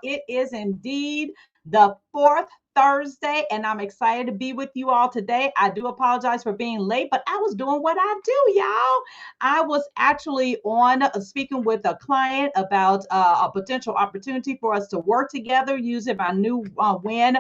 It is indeed the fourth Thursday, and I'm excited to be with you all today. I do apologize for being late, but I was doing what I do, y'all. I was actually on speaking with a client about a potential opportunity for us to work together using my new win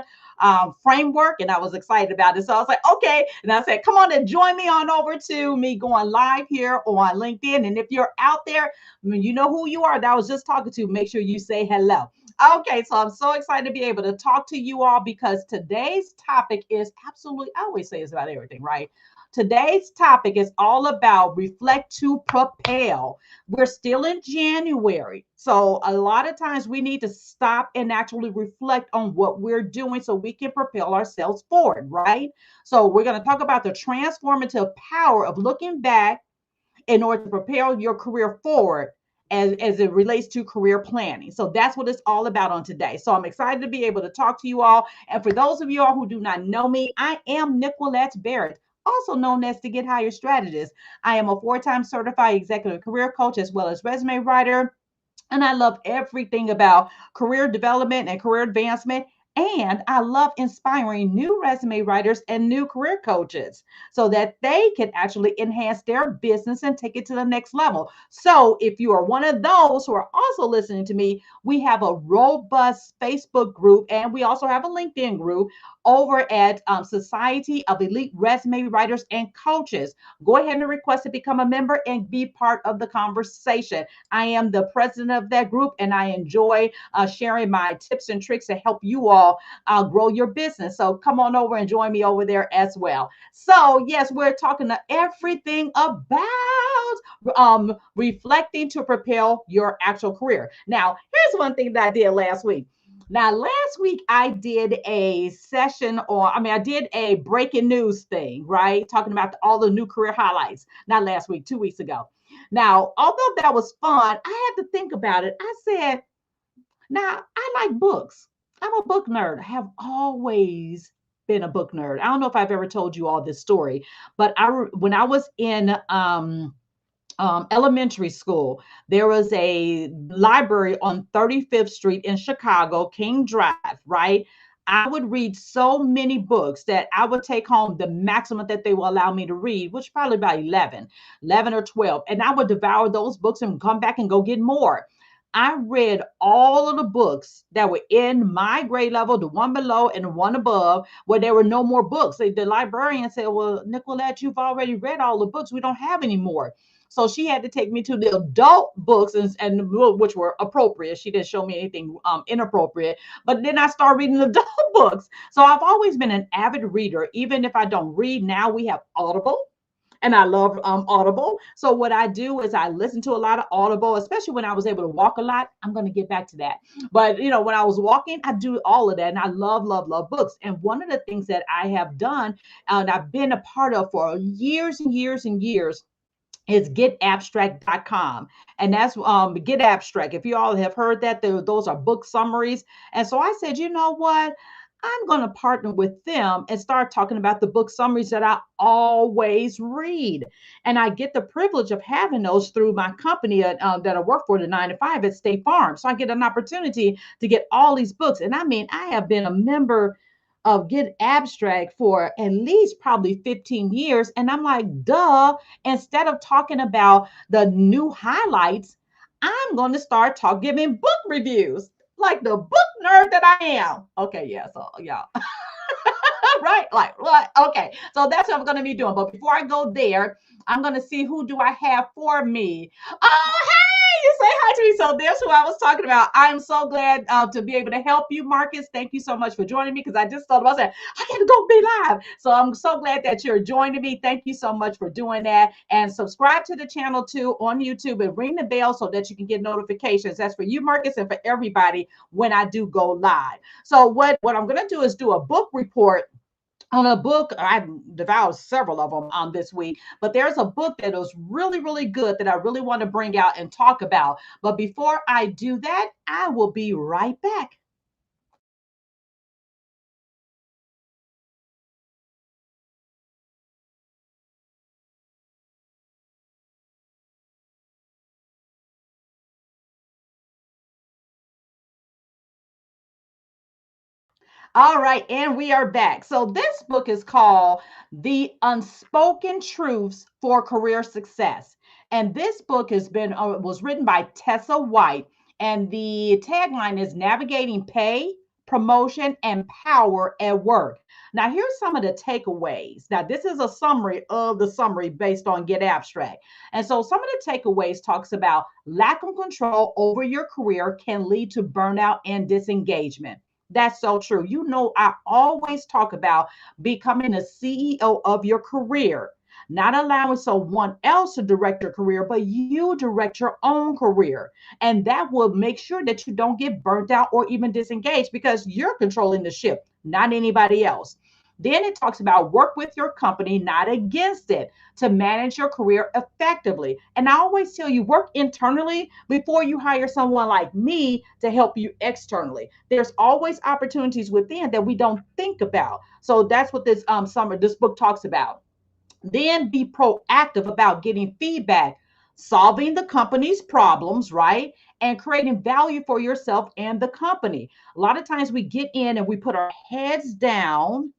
framework, and I was excited about it. So I was like, okay. And I said, come on and join me on over to me going live here on LinkedIn. And if you're out there, you know who you are that I was just talking to, make sure you say hello. Okay, so I'm so excited to be able to talk to you all because today's topic is absolutely, I always say it's about everything, right? Today's topic is all about reflect to propel. We're still in January. So a lot of times we need to stop and actually reflect on what we're doing so we can propel ourselves forward, right? So we're going to talk about the transformative power of looking back in order to propel your career forward as it relates to career planning. So that's what it's all about on today. So I'm excited to be able to talk to you all. And for those of you all who do not know me, I am Nicolette Barrett, also known as the Get Higher Strategist. I am a 4-time certified executive career coach as well as resume writer. And I love everything about career development and career advancement. And I love inspiring new resume writers and new career coaches so that they can actually enhance their business and take it to the next level. So, if you are one of those who are also listening to me, we have a robust Facebook group and we also have a LinkedIn group over at Society of Elite Resume Writers and Coaches. Go ahead and request to become a member and be part of the conversation. I am the president of that group, and I enjoy sharing my tips and tricks to help you all grow your business. So come on over and join me over there as well. So yes, we're talking to everything about reflecting to propel your actual career. Now, here's one thing that I did last week. Now, last week I did a session or I did a breaking news thing, right? Talking about all the new career highlights. Not last week, 2 weeks ago. Now, although that was fun, I had to think about it. I said, now I like books. I'm a book nerd. I have always been a book nerd. I don't know if I've ever told you all this story, but when I was in elementary school, there was a library on 35th Street in Chicago, King Drive, right? I would read so many books that I would take home the maximum that they will allow me to read, which probably about 11 or 12. And I would devour those books and come back and go get more. I read all of the books that were in my grade level, the one below and the one above, where there were no more books. The librarian said, well, Nicolette, you've already read all the books. We don't have any more. So she had to take me to the adult books and which were appropriate. She didn't show me anything inappropriate. But then I started reading adult books. So I've always been an avid reader, even if I don't read. Now we have Audible. And I love Audible. So what I do is I listen to a lot of Audible, especially when I was able to walk a lot. I'm going to get back to that. But, when I was walking, I do all of that. And I love, love, love books. And one of the things that I have done and I've been a part of for years and years and years is getabstract.com. And that's Get Abstract. If you all have heard that, those are book summaries. And so I said, you know what? I'm going to partner with them and start talking about the book summaries that I always read. And I get the privilege of having those through my company that I work for, the 9 to 5 at State Farm. So I get an opportunity to get all these books. And I have been a member of Get Abstract for at least probably 15 years. And I'm like, duh, instead of talking about the new highlights, I'm going to start giving book reviews like the book nerd that I am. Okay, yeah, so yeah. Right? Like what? Okay. So that's what I'm going to be doing. But before I go there, I'm going to see who do I have for me. Oh, hey, you say hi to me. So there's who I was talking about. I'm so glad to be able to help you, Marcus. Thank you so much for joining me because I just thought about that. I got to go be live. So I'm so glad that you're joining me. Thank you so much for doing that. And subscribe to the channel too on YouTube and ring the bell so that you can get notifications. That's for you, Marcus, and for everybody when I do go live. So what I'm going to do is do a book report on a book. I've devoured several of them this week, but there's a book that is really, really good that I really want to bring out and talk about. But before I do that, I will be right back. All right, and we are back. So this book is called The Unspoken Truths for Career Success. And this book has been was written by Tessa White, and the tagline is Navigating Pay, Promotion, and Power at Work. Now, here's some of the takeaways. Now, this is a summary of the summary based on Get Abstract. And so some of the takeaways talks about lack of control over your career can lead to burnout and disengagement. That's so true. You know, I always talk about becoming a CEO of your career, not allowing someone else to direct your career, but you direct your own career. And that will make sure that you don't get burnt out or even disengaged because you're controlling the ship, not anybody else. Then it talks about work with your company, not against it, to manage your career effectively. And I always tell you, work internally before you hire someone like me to help you externally. There's always opportunities within that we don't think about. So that's what this book talks about. Then be proactive about getting feedback, solving the company's problems, right? And creating value for yourself and the company. A lot of times we get in and we put our heads down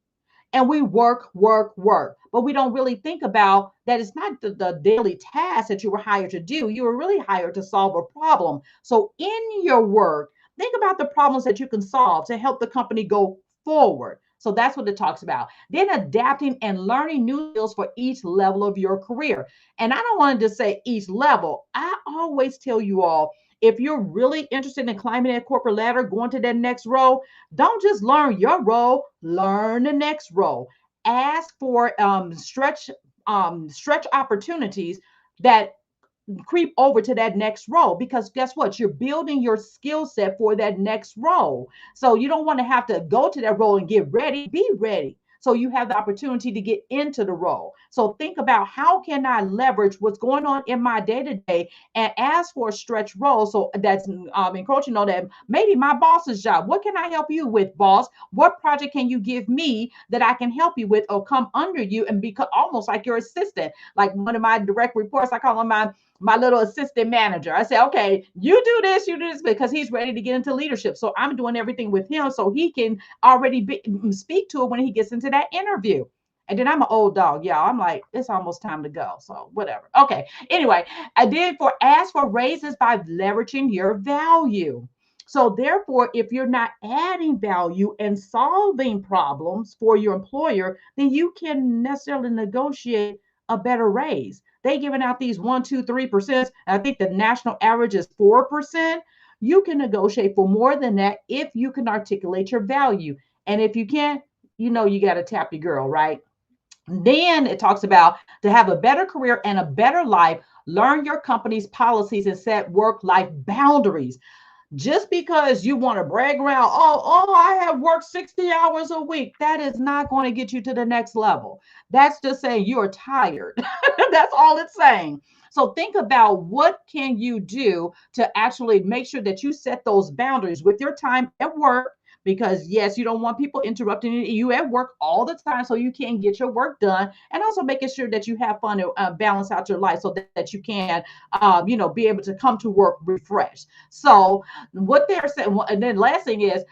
and we work, work, work. But we don't really think about that it's not the daily task that you were hired to do. You were really hired to solve a problem. So in your work, think about the problems that you can solve to help the company go forward. So that's what it talks about. Then adapting and learning new skills for each level of your career. And I don't want to just say each level. I always tell you all, if you're really interested in climbing that corporate ladder, going to that next role, don't just learn your role, learn the next role. Ask for stretch opportunities that creep over to that next role because guess what? You're building your skill set for that next role. So you don't want to have to go to that role and get ready. Be ready. So you have the opportunity to get into the role. So think about how can I leverage what's going on in my day to day and ask for a stretch role. So that's encroaching on that. Maybe my boss's job. What can I help you with, boss? What project can you give me that I can help you with or come under you and become almost like your assistant? Like one of my direct reports, I call him my little assistant manager. I say, okay, you do this because he's ready to get into leadership. So I'm doing everything with him so he can already speak to it when he gets into that interview. And then I'm an old dog, y'all. I'm like, it's almost time to go. So whatever. Okay. Anyway, I did for ask for raises by leveraging your value. So therefore, if you're not adding value and solving problems for your employer, then you can necessarily negotiate a better raise. They giving out these 1, 2, 3%. I think the national average is 4%. You can negotiate for more than that if you can articulate your value. And if you can't, you know you got to tap your girl, right? Then it talks about to have a better career and a better life, learn your company's policies and set work life boundaries. Just because you want to brag around, I have worked 60 hours a week, that is not going to get you to the next level. That's just saying you're tired. That's all it's saying. So think about what can you do to actually make sure that you set those boundaries with your time at work, because yes, you don't want people interrupting you at work all the time so you can get your work done, and also making sure that you have fun to balance out your life so that you can be able to come to work refreshed. So what they're saying, and then last thing is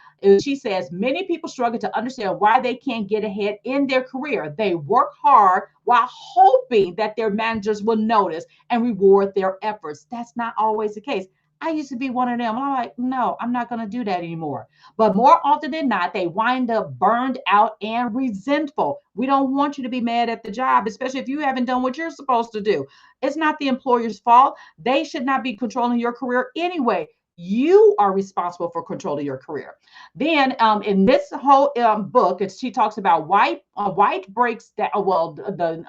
she says many people struggle to understand why they can't get ahead in their career. They work hard while hoping that their managers will notice and reward their efforts. That's not always the case. I used to be one of them. I'm like, no, I'm not going to do that anymore. But more often than not, they wind up burned out and resentful. We don't want you to be mad at the job, especially if you haven't done what you're supposed to do. It's not the employer's fault. They should not be controlling your career anyway. You are responsible for controlling your career. Then in this whole book, she talks about White breaks down, well, the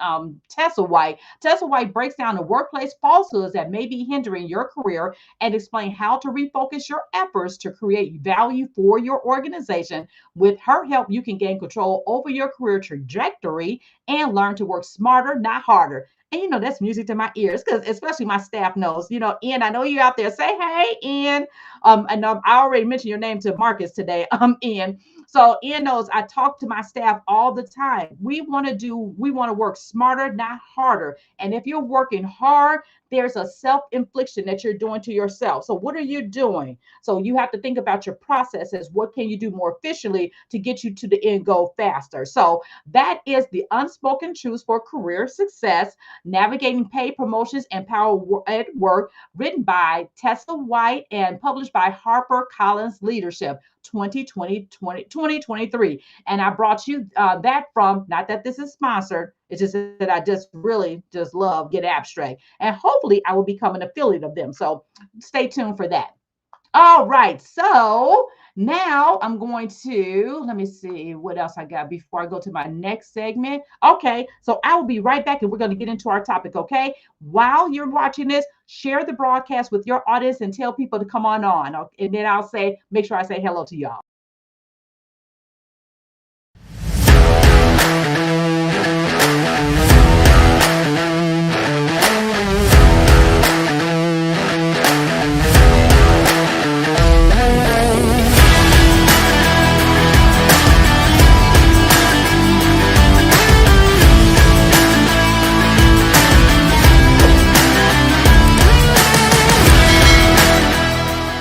Tessa White breaks down the workplace falsehoods that may be hindering your career and explain how to refocus your efforts to create value for your organization. With her help, you can gain control over your career trajectory and learn to work smarter, not harder. And that's music to my ears because especially my staff knows, Ian, I know you out there. Say hey, Ian. And I already mentioned your name to Marcus today. Ian. So in those, I talk to my staff all the time. We want to work smarter, not harder. And if you're working hard, there's a self-infliction that you're doing to yourself. So what are you doing? So you have to think about your processes. What can you do more efficiently to get you to the end goal faster? So that is the unspoken truths for career success, navigating pay, promotions, and power at work, written by Tessa White and published by HarperCollins Leadership 2023. And I brought you that from, not that this is sponsored, it's just that I just really just love Get Abstract. And hopefully I will become an affiliate of them. So stay tuned for that. All right. So now I'm going to, let me see what else I got before I go to my next segment. Okay. So I will be right back and we're going to get into our topic. Okay. While you're watching this, share the broadcast with your audience and tell people to come on. And then I'll say, make sure I say hello to y'all.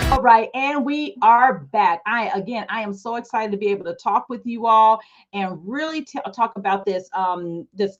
All right, and we are back. I am so excited to be able to talk with you all and really talk about this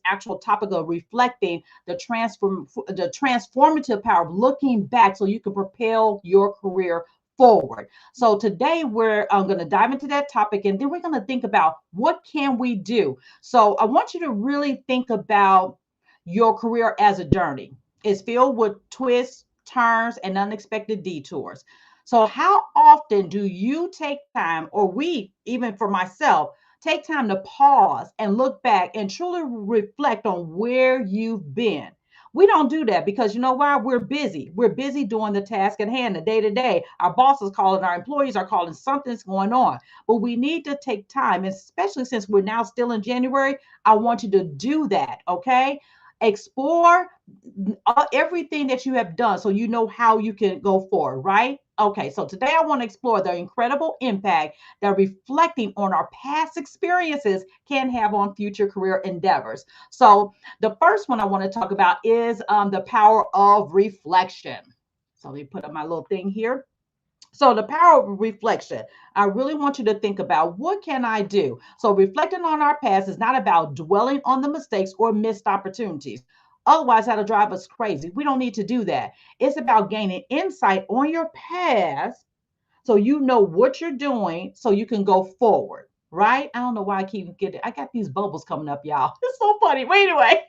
actual topic of reflecting the transformative power of looking back, so you can propel your career forward. So today we're going to dive into that topic, and then we're going to think about what can we do. So I want you to really think about your career as a journey. It's filled with twists, turns, and unexpected detours. So, how often do you take time, or we, even for myself, take time to pause and look back and truly reflect on where you've been? We don't do that because you know why? We're busy. We're busy doing the task at hand, the day to day. Our boss is calling, our employees are calling, something's going on. But we need to take time, especially since we're now still in January. I want you to do that, okay? Explore everything that you have done so you know how you can go forward, right? Okay, so today I want to explore the incredible impact that reflecting on our past experiences can have on future career endeavors. So, the first one I want to talk about is the power of reflection. So, let me put up my little thing here. So the power of reflection, I really want you to think about what can I do? So reflecting on our past is not about dwelling on the mistakes or missed opportunities. Otherwise, that'll drive us crazy. We don't need to do that. It's about gaining insight on your past so you know what you're doing so you can go forward, right? I don't know why I keep getting, I got these bubbles coming up, y'all. It's so funny. But anyway,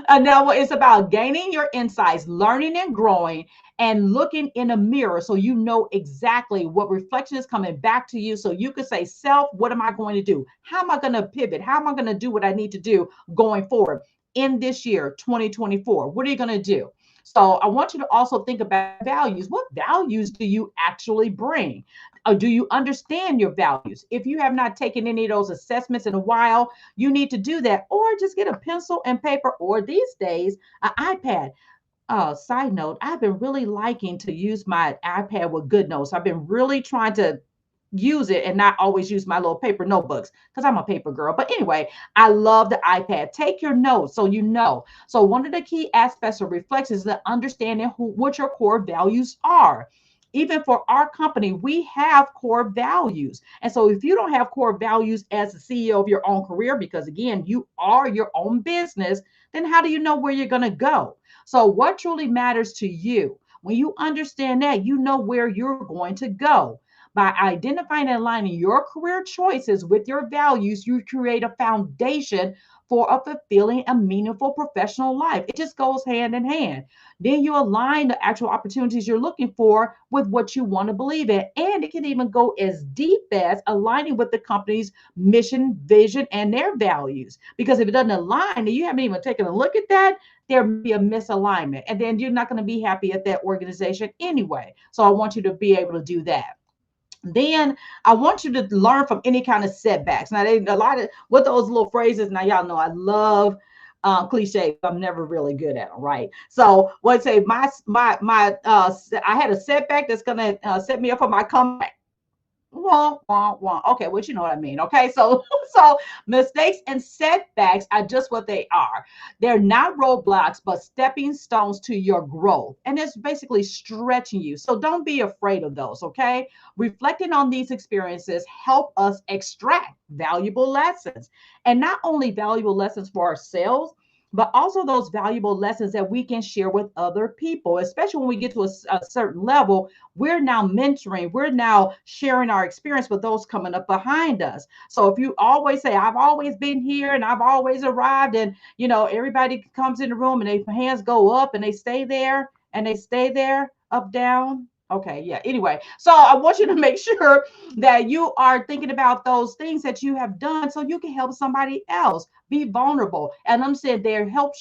now it's about gaining your insights, learning and growing, and looking in a mirror so you know exactly what reflection is coming back to you. So you can say, self, what am I going to do? How am I going to pivot? How am I going to do what I need to do going forward in this year, 2024? What are you going to do? So I want you to also think about values. What values do you actually bring? Do you understand your values? If you have not taken any of those assessments in a while, you need to do that, or just get a pencil and paper, or these days, an iPad. Side note, I've been really liking to use my iPad with good notes. I've been really trying to use it and not always use my little paper notebooks because I'm a paper girl. But anyway, I love the iPad. Take your notes so you know. So one of the key aspects of reflection is the understanding what your core values are. Even for our company, we have core values. And so if you don't have core values as the CEO of your own career, because again, you are your own business, then how do you know where you're going to go? So what truly matters to you? When you understand that, you know where you're going to go. By identifying and aligning your career choices with your values, you create a foundation for a fulfilling and meaningful professional life. It just goes hand in hand. Then you align the actual opportunities you're looking for with what you want to believe in. And it can even go as deep as aligning with the company's mission, vision, and their values. Because if it doesn't align and you haven't even taken a look at that, there may be a misalignment. And then you're not going to be happy at that organization anyway. So I want you to be able to do that. Then I want you to learn from any kind of setbacks. Now, a lot of what those little phrases. Now, y'all know I love cliche. I'm never really good at them, right? So, let's say I had a setback that's gonna set me up for my comeback. Wah, wah, wah. Okay, well, you know what I mean. Okay, so so mistakes and setbacks are just what they are. They're not roadblocks, but stepping stones to your growth. And it's basically stretching you. So don't be afraid of those, okay? Reflecting on these experiences help us extract valuable lessons. And not only valuable lessons for ourselves, but also those valuable lessons that we can share with other people, especially when we get to a certain level. We're now mentoring, we're now sharing our experience with those coming up behind us. So if you always say, I've always been here and I've always arrived, and everybody comes in the room and their hands go up and they stay there and they stay there, up, down. Okay, yeah. Anyway, so I want you to make sure that you are thinking about those things that you have done so you can help somebody else. Be vulnerable. And I'm saying they help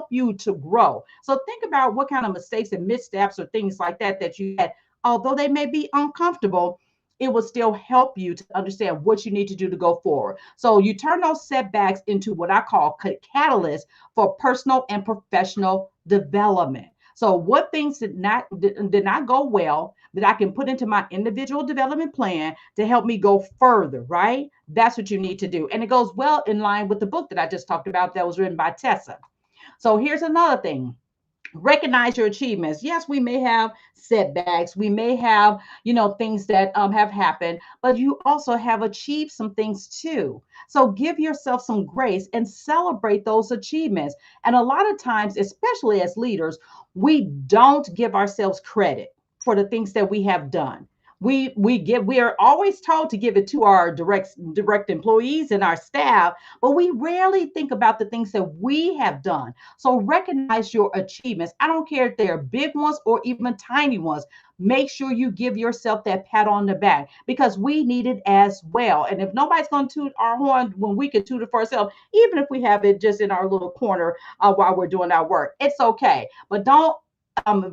you to grow. So think about what kind of mistakes and missteps or things like that you had. Although they may be uncomfortable, it will still help you to understand what you need to do to go forward. So you turn those setbacks into what I call catalysts for personal and professional development. So what things did not go well that I can put into my individual development plan to help me go further, right? That's what you need to do. And it goes well in line with the book that I just talked about that was written by Tessa. So here's another thing. Recognize your achievements. Yes, we may have setbacks, we may have things that have happened, but you also have achieved some things too. So give yourself some grace and celebrate those achievements. And a lot of times, especially as leaders, we don't give ourselves credit for the things that we have done. We are always told to give it to our direct employees and our staff, but we rarely think about the things that we have done. So recognize your achievements. I don't care if they're big ones or even tiny ones. Make sure you give yourself that pat on the back because we need it as well. And if nobody's going to toot our horn when we can toot it for ourselves, even if we have it just in our little corner while we're doing our work, it's okay. But don't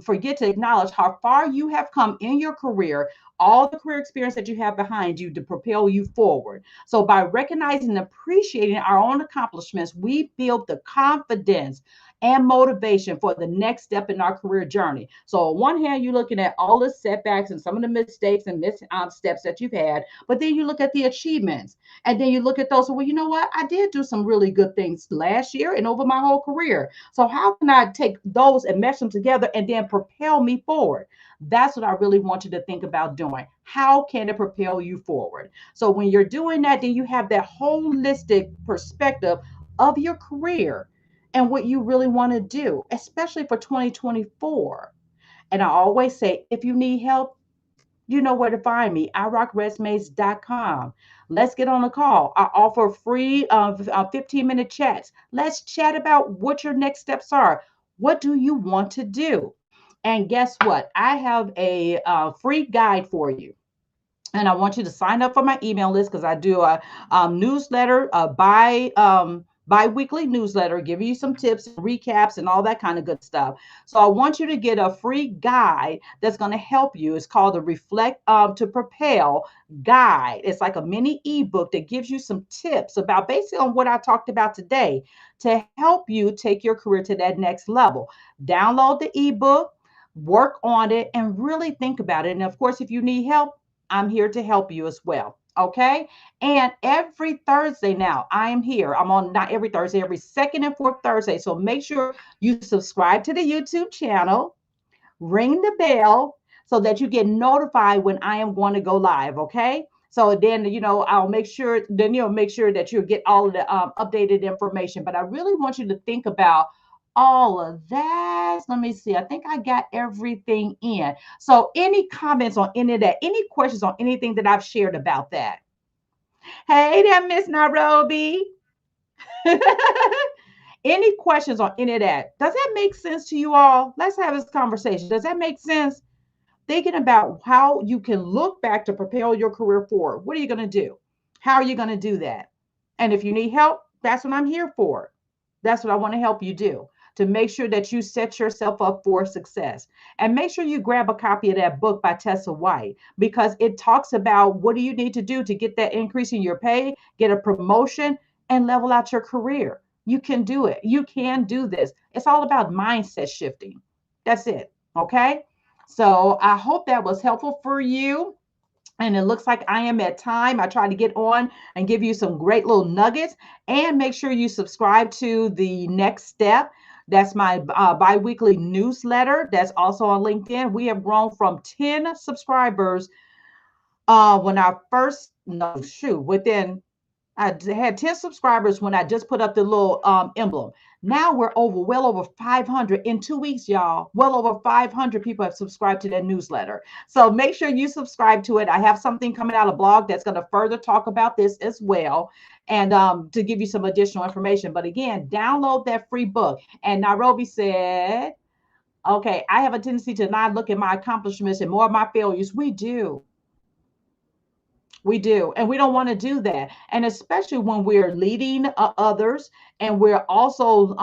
forget to acknowledge how far you have come in your career, all the career experience that you have behind you to propel you forward. So, by recognizing and appreciating our own accomplishments, we build the confidence and motivation for the next step in our career journey. So, on one hand, you're looking at all the setbacks and some of the mistakes and missteps that you've had, but then you look at the achievements and then you look at those. Well, you know what? I did do some really good things last year and over my whole career. So, how can I take those and mesh them together and then propel me forward? That's what I really want you to think about doing. How can it propel you forward? So when you're doing that, then you have that holistic perspective of your career and what you really want to do, especially for 2024. And I always say, if you need help, you know where to find me, irockresumes.com. Let's get on a call. I offer free 15-minute chats. Let's chat about what your next steps are. What do you want to do? And guess what? I have a free guide for you. And I want you to sign up for my email list because I do a newsletter, bi-weekly newsletter, give you some tips, recaps, and all that kind of good stuff. So I want you to get a free guide that's going to help you. It's called the Reflect to Propel guide. It's like a mini ebook that gives you some tips about basically on what I talked about today to help you take your career to that next level. Download the ebook, work on it, and really think about it. And of course, if you need help, I'm here to help you as well. Okay. And every Thursday now, I am here. I'm on not every Thursday, every second and fourth Thursday. So make sure you subscribe to the YouTube channel, ring the bell so that you get notified when I am going to go live. Okay. So then, I'll make sure, make sure that you get all of the updated information. But I really want you to think about all of that. Let me see. I think I got everything in. So any comments on any of that? Any questions on anything that I've shared about that? Hey there, Miss Nairobi. Any questions on any of that? Does that make sense to you all? Let's have this conversation. Does that make sense? Thinking about how you can look back to propel your career forward. What are you going to do? How are you going to do that? And if you need help, that's what I'm here for. That's what I want to help you do to make sure that you set yourself up for success. And make sure you grab a copy of that book by Tessa White because it talks about what do you need to do to get that increase in your pay, get a promotion, and level out your career. You can do it. You can do this. It's all about mindset shifting. That's it. Okay. So I hope that was helpful for you. And it looks like I am at time. I try to get on and give you some great little nuggets. And make sure you subscribe to the next step. That's my bi-weekly newsletter. That's also on LinkedIn. We have grown from 10 subscribers when I first, no, shoot, within I had 10 subscribers when I just put up the little emblem. Now we're well over 500 in 2 weeks, y'all. Well over 500 people have subscribed to that newsletter. So make sure you subscribe to it. I have something coming out of blog that's going to further talk about this as well, and to give you some additional information. But again, download that free book. And Nairobi said, okay, I have a tendency to not look at my accomplishments and more of my failures. We do. We do. And we don't want to do that. And especially when we're leading others, and we're also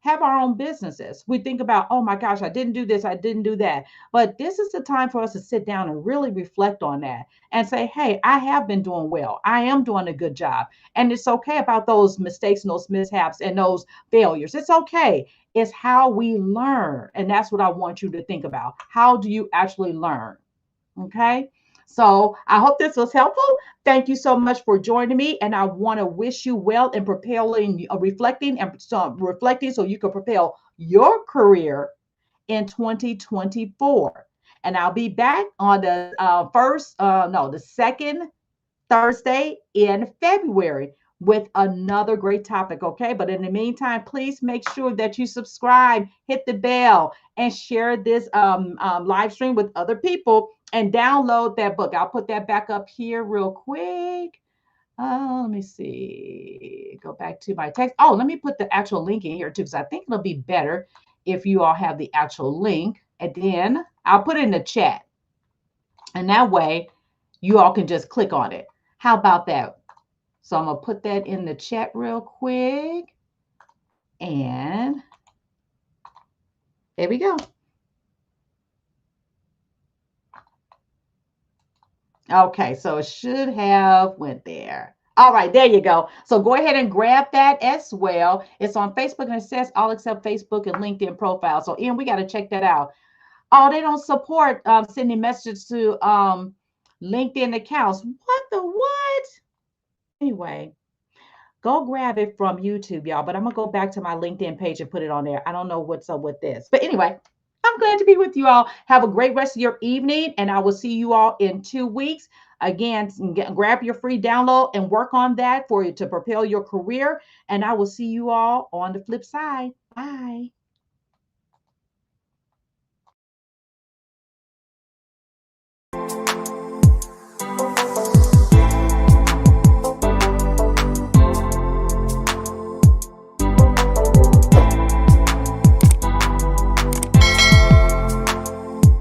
have our own businesses. We think about, oh my gosh, I didn't do this, I didn't do that. But this is the time for us to sit down and really reflect on that and say, hey, I have been doing well. I am doing a good job. And it's okay about those mistakes and those mishaps and those failures. It's okay. It's how we learn. And that's what I want you to think about. How do you actually learn? Okay. So I hope this was helpful. Thank you so much for joining me. And I want to wish you well in propelling, reflecting so you can propel your career in 2024. And I'll be back on the the second Thursday in February with another great topic. Okay. But in the meantime, please make sure that you subscribe, hit the bell, and share this live stream with other people and download that book. I'll put that back up here real quick. Let me see. Go back to my text. Oh, let me put the actual link in here too, because I think it'll be better if you all have the actual link. And then I'll put it in the chat. And that way you all can just click on it. How about that? So I'm going to put that in the chat real quick. And there we go. Okay, so it should have went there. All right, there you go. So go ahead and grab that as well. It's on Facebook, and it says all except Facebook and LinkedIn profile. So Ian, we got to check that out. Oh, they don't support sending messages to LinkedIn accounts. What the what? Anyway, go grab it from YouTube, y'all. But I'm going to go back to my LinkedIn page and put it on there. I don't know what's up with this. But anyway, I'm glad to be with you all. Have a great rest of your evening, and I will see you all in 2 weeks. Again, grab your free download and work on that for you to propel your career. And I will see you all on the flip side. Bye.